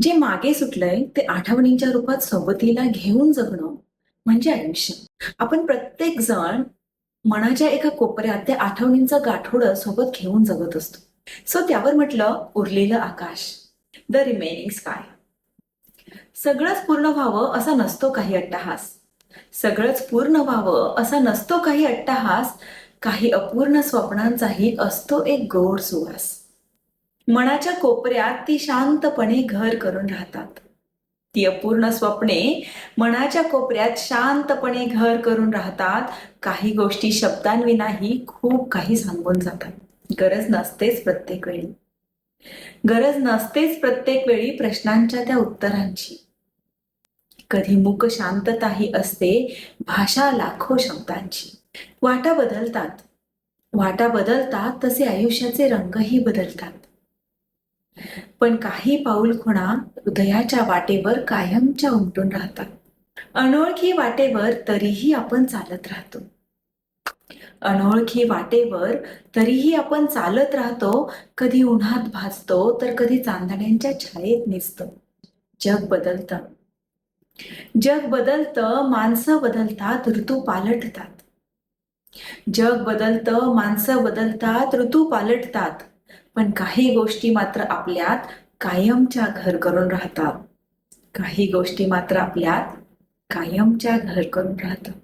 जे मागे सुटलंय ते आठवणींच्या रूपात सोबतीला घेऊन जगणं म्हणजे आयुष्य. आपण प्रत्येक जण मनाच्या एका कोपऱ्यात त्या आठवणींचं गाठोडं सोबत घेऊन जगत असतो. सो त्यावर म्हटलं उरलेलं आकाश, द रिमेनिंग स्काय. सगळंच पूर्ण व्हावं असा नसतो काही अट्टहास. सगळंच पूर्ण व्हावं असा नसतो काही अट्टहास. काही अपूर्ण स्वप्नांचाही असतो एक गोड सुवास. मनाच्या कोपऱ्यात ती शांतपणे घर करून राहतात. ती अपूर्ण स्वप्ने मनाच्या कोपऱ्यात शांतपणे घर करून राहतात. काही गोष्टी शब्दांविनाही खूप काही सांगून जातात. गरज नसतेच प्रत्येक वेळी प्रश्नांच्या त्या उत्तरांची. कधी मूक शांतताही असते, भाषा लाखो शब्दांची. वाटा बदलतात वाटा बदलतात तसे आयुष्याचे रंगही बदलतात. पण काही पाऊल खुणा हृदयाच्या वाटेवर कायमच्या उमटून राहतात. अनोळखी वाटेवर तरीही आपण चालत राहतो. अनोळखी वाटेवर तरीही आपण चालत राहतो. कधी उन्हात भाजतो तर कधी चांदण्यांच्या छायेत निसतो. जग बदलतं जग बदलतं माणसं बदलतात, ऋतू पालटतात. जग बदलतं माणसं बदलतात, ऋतू पालटतात. पण काही गोष्टी मात्र आपल्यात कायमच्या घर करून राहतात. काही गोष्टी मात्र आपल्यात कायमच्या घर करून राहतात.